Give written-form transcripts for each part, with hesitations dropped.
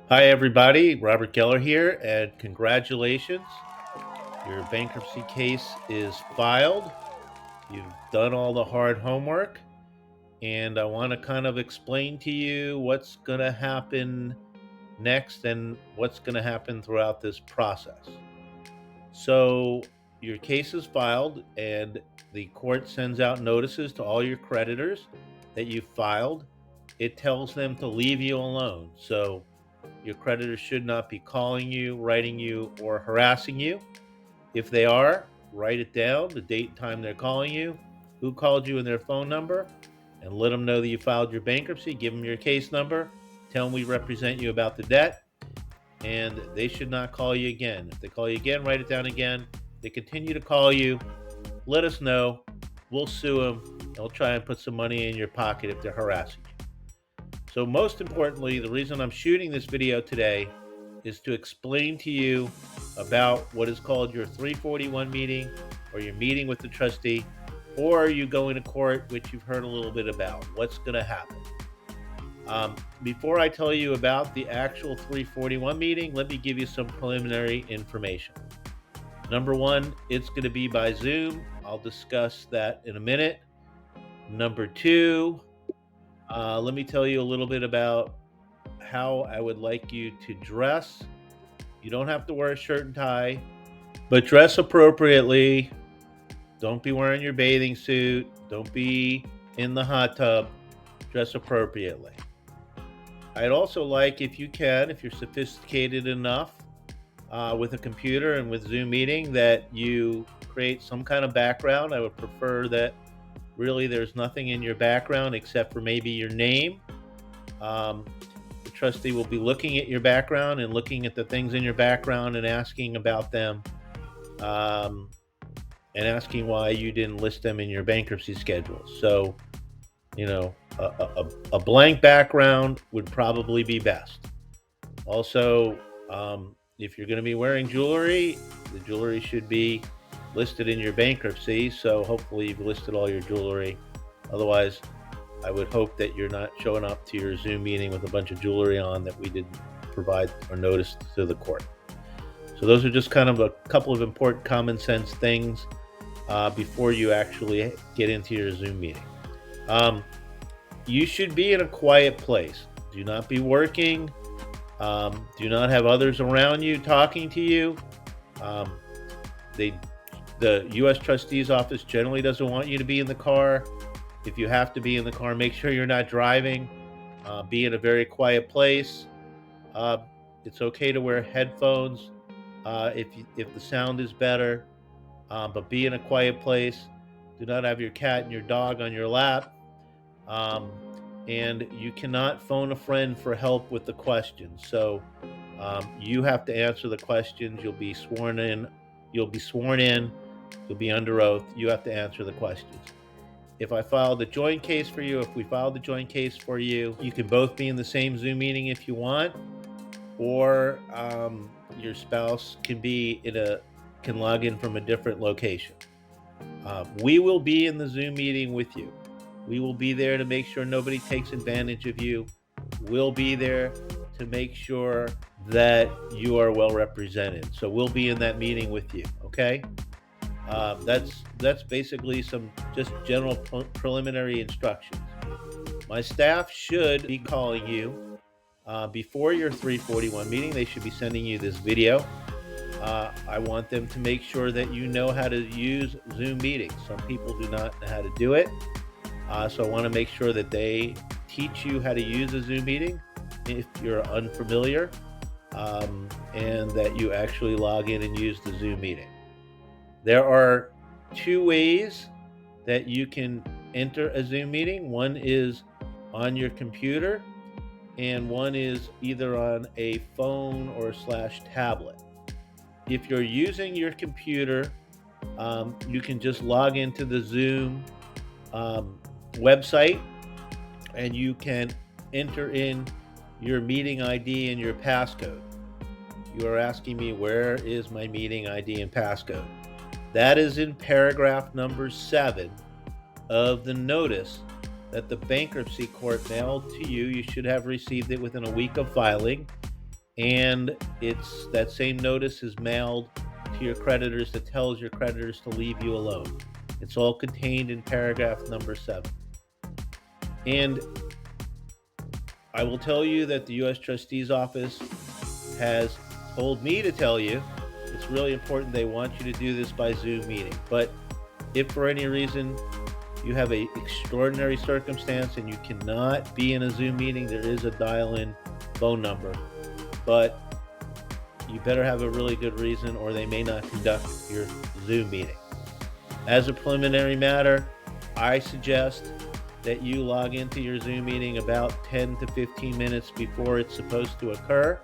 Hi, everybody. Robert Geller here, and congratulations. Your bankruptcy case is filed. You've done all the hard homework, and I want to kind of explain to you what's going to happen next and what's going to happen throughout this process. So, your case is filed, and the court sends out notices to all your creditors that you filed. It tells them to leave you alone. So, your creditors should not be calling you, writing you, or harassing you. If they are, write it down, the date and time they're calling you, who called you and their phone number, and let them know that you filed your bankruptcy. Give them your case number. Tell them we represent you about the debt, and they should not call you again. If they call you again, write it down again. If they continue to call you, let us know. We'll sue them, and we'll try and put some money in your pocket if they're harassing you. So, most importantly, the reason I'm shooting this video today is to explain to you about what is called your 341 meeting, or your meeting with the trustee, or you going to court, which you've heard a little bit about. What's going to happen? Before I tell you about the actual 341 meeting, let me give you some preliminary information. Number one, it's going to be by Zoom. I'll discuss that in a minute. Number two, let me tell you a little bit about how I would like you to dress. You don't have to wear a shirt and tie, but dress appropriately. Don't be wearing your bathing suit. Don't be in the hot tub. Dress appropriately. I'd also like, if you can, if you're sophisticated enough with a computer and with Zoom meeting, that you create some kind of background. I would prefer that really there's nothing in your background except for maybe your name. Um, the trustee will be looking at your background and looking at the things in your background and asking about them, um, and asking why you didn't list them in your bankruptcy schedule. So, a blank background would probably be best. Also, if you're going to be wearing jewelry, the jewelry should be listed in your bankruptcy. So hopefully you've listed all your jewelry. Otherwise, I would hope that you're not showing up to your Zoom meeting with a bunch of jewelry on that we didn't provide or notice to the court. So those are just kind of a couple of important common sense things before you actually get into your Zoom meeting. You should be in a quiet place. Do not be working. Do not have others around you talking to you. Um, the U.S. Trustee's Office generally doesn't want you to be in the car. If you have to be in the car, make sure you're not driving. Be in a very quiet place. Uh, it's okay to wear headphones if the sound is better, but be in a quiet place. Do not have your cat and your dog on your lap. Um, and you cannot phone a friend for help with the questions. So you have to answer the questions. You'll be sworn in. You'll be sworn in. You'll be under oath. You have to answer the questions. If I filed a joint case for you, if we filed a joint case for you, you can both be in the same Zoom meeting if you want, or your spouse can log in from a different location. We will be in the Zoom meeting with you. We will be there to make sure nobody takes advantage of you. We'll be there to make sure that you are well represented. So we'll be in that meeting with you. Okay. That's basically some just general preliminary instructions. My staff should be calling you before your 341 meeting. They should be sending you this video. I want them to make sure that you know how to use Zoom meetings. Some people do not know how to do it. So I want to make sure that they teach you how to use a Zoom meeting if you're unfamiliar, and that you actually log in and use the Zoom meeting. There are two ways that you can enter a Zoom meeting. One is on your computer, and one is either on a phone or / tablet. If you're using your computer, you can just log into the Zoom website, and you can enter in your meeting ID and your passcode. You are asking me, where is my meeting ID and passcode? That is in paragraph number 7 of the notice that the bankruptcy court mailed to you. You should have received it within a week of filing. and it's that same notice is mailed to your creditors that tells your creditors to leave you alone. It's all contained in paragraph number 7. And I will tell you that the U.S. Trustee's Office has told me to tell you it's really important. They want you to do this by Zoom meeting. But if for any reason you have an extraordinary circumstance and you cannot be in a Zoom meeting, there is a dial-in phone number. But you better have a really good reason or they may not conduct your Zoom meeting. As a preliminary matter, I suggest that you log into your Zoom meeting about 10 to 15 minutes before it's supposed to occur.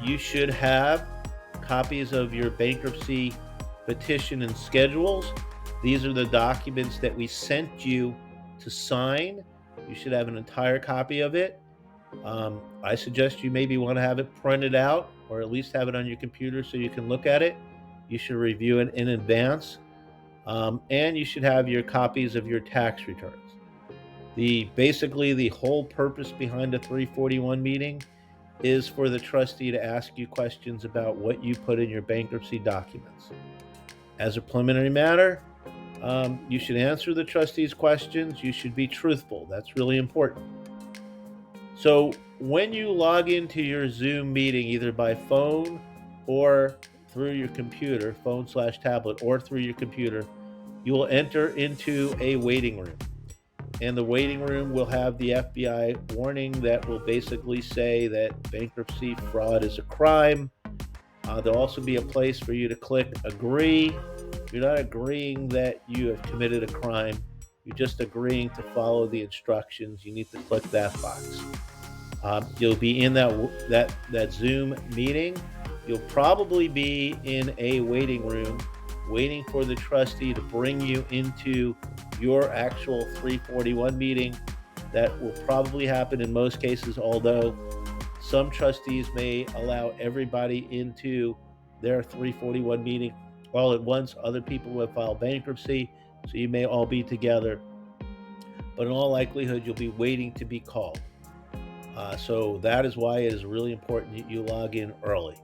You should have copies of your bankruptcy petition and schedules. These are the documents that we sent you to sign. You should have an entire copy of it. I suggest you maybe want to have it printed out or at least have it on your computer so you can look at it. You should review it in advance. And you should have your copies of your tax returns. Basically, the whole purpose behind a 341 meeting is for the trustee to ask you questions about what you put in your bankruptcy documents. As a preliminary matter, you should answer the trustee's questions. You should be truthful. That's really important. So when you log into your Zoom meeting, either by phone or through your computer, phone/tablet, or through your computer, you will enter into a waiting room. And the waiting room will have the FBI warning that will basically say that bankruptcy fraud is a crime. There'll also be a place for you to click agree. You're not agreeing that you have committed a crime. You're just agreeing to follow the instructions. You need to click that box. You'll be in that Zoom meeting. You'll probably be in a waiting room waiting for the trustee to bring you into your actual 341 meeting. That will probably happen in most cases, although some trustees may allow everybody into their 341 meeting all at once. Other people will file bankruptcy, so you may all be together. But in all likelihood, you'll be waiting to be called. So that is why it is really important that you log in early.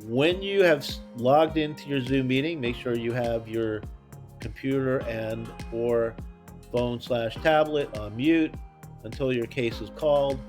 When you have logged into your Zoom meeting, make sure you have your computer and or phone/tablet on mute until your case is called,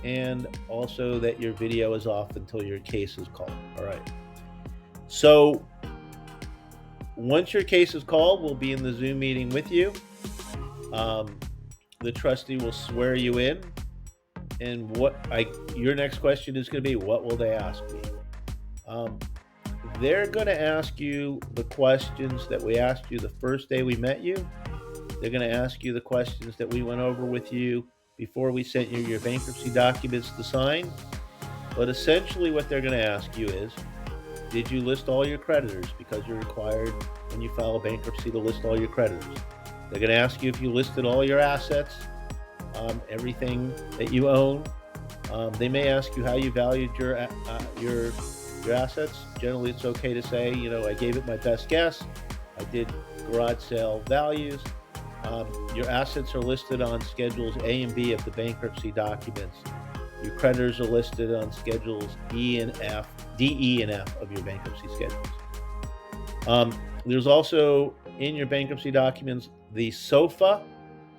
and also that your video is off until your case is called. All right. So once your case is called, we'll be in the Zoom meeting with you. The trustee will swear you in. And your next question is going to be, what will they ask me? They're going to ask you the questions that we asked you the first day we met you. They're going to ask you the questions that we went over with you before we sent you your bankruptcy documents to sign. But essentially what they're going to ask you is, did you list all your creditors? Because you're required when you file a bankruptcy to list all your creditors. They're going to ask you if you listed all your assets, everything that you own. They may ask you how you valued your assets. Generally, it's okay to say, I gave it my best guess. I did garage sale values. Your assets are listed on schedules A and B of the bankruptcy documents. Your creditors are listed on schedules D, E, and F of your bankruptcy schedules. There's also in your bankruptcy documents the SOFA,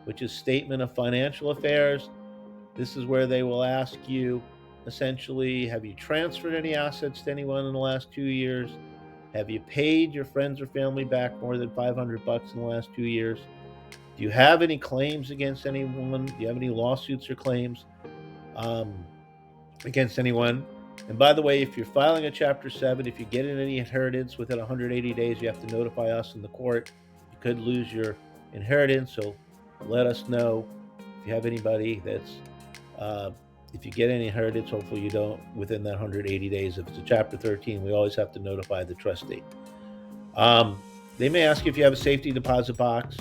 which is Statement of Financial Affairs. This is where they will ask you, essentially, have you transferred any assets to anyone in the last 2 years? Have you paid your friends or family back more than $500 in the last 2 years? Do you have any claims against anyone? Do you have any lawsuits or claims against anyone? And by the way, if you're filing a Chapter 7, if you get any inheritance within 180 days, you have to notify us in the court. You could lose your inheritance, so let us know if you have anybody that's, if you get any inheritance, hopefully you don't within that 180 days. If it's a Chapter 13, we always have to notify the trustee. They may ask you if you have a safety deposit box,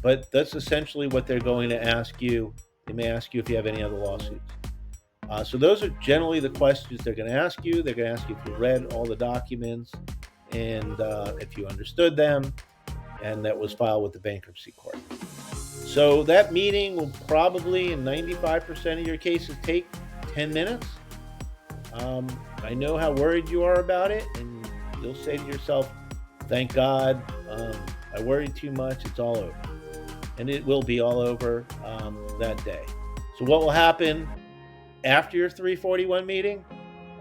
but that's essentially what they're going to ask you. They may ask you if you have any other lawsuits. So those are generally the questions they're going to ask you. They're going to ask you if you read all the documents and if you understood them, and that was filed with the bankruptcy court. So that meeting will probably, in 95% of your cases, take 10 minutes. I know how worried you are about it, and you'll say to yourself, thank God, I worried too much, it's all over. And it will be all over that day. So, what will happen after your 341 meeting?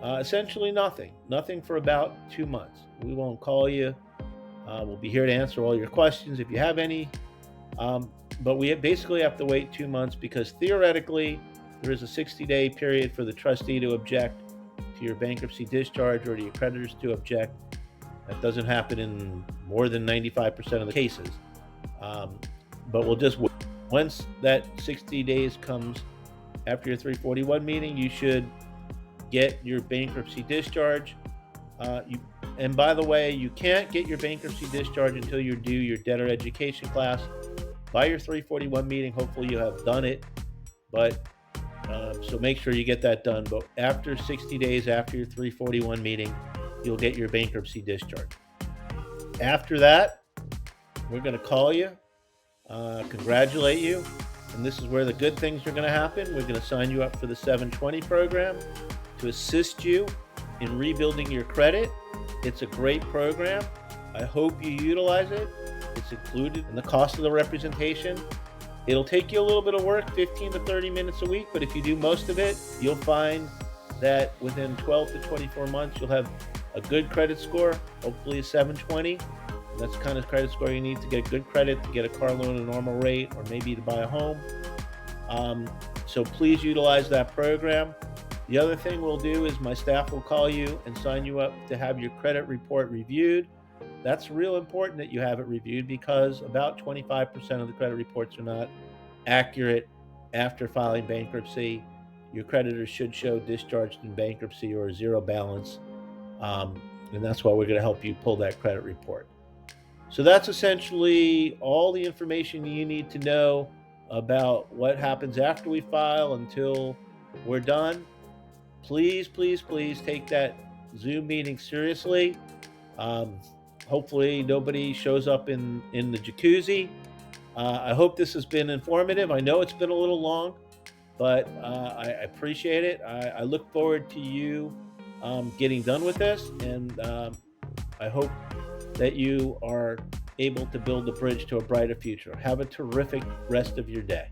Essentially nothing. Nothing for about 2 months. We won't call you. We'll be here to answer all your questions if you have any. But we basically have to wait 2 months because theoretically, there is a 60-day period for the trustee to object to your bankruptcy discharge or to your creditors to object. That doesn't happen in more than 95% of the cases. But we'll just wait. Once that 60 days comes after your 341 meeting, you should get your bankruptcy discharge. And by the way, you can't get your bankruptcy discharge until you do your debtor education class. By your 341 meeting, hopefully you have done it. But so make sure you get that done. But after 60 days after your 341 meeting, you'll get your bankruptcy discharge. After that, we're going to call you, congratulate you, and this is where the good things are going to happen. We're going to sign you up for the 720 program to assist you in rebuilding your credit. It's a great program. I hope you utilize it. It's included in the cost of the representation. It'll take you a little bit of work, 15 to 30 minutes a week, but if you do most of it, you'll find that within 12 to 24 months, you'll have a good credit score, hopefully a 720. And that's the kind of credit score you need to get good credit, to get a car loan at a normal rate, or maybe to buy a home. So please utilize that program. The other thing we'll do is my staff will call you and sign you up to have your credit report reviewed. That's real important that you have it reviewed because about 25% of the credit reports are not accurate after filing bankruptcy. Your creditors should show discharged in bankruptcy or zero balance. And that's why we're going to help you pull that credit report. So that's essentially all the information you need to know about what happens after we file until we're done. Please, please, please take that Zoom meeting seriously. Hopefully nobody shows up in the jacuzzi. I hope this has been informative. I know it's been a little long, but I appreciate it. I look forward to you getting done with this, and I hope that you are able to build the bridge to a brighter future. Have a terrific rest of your day.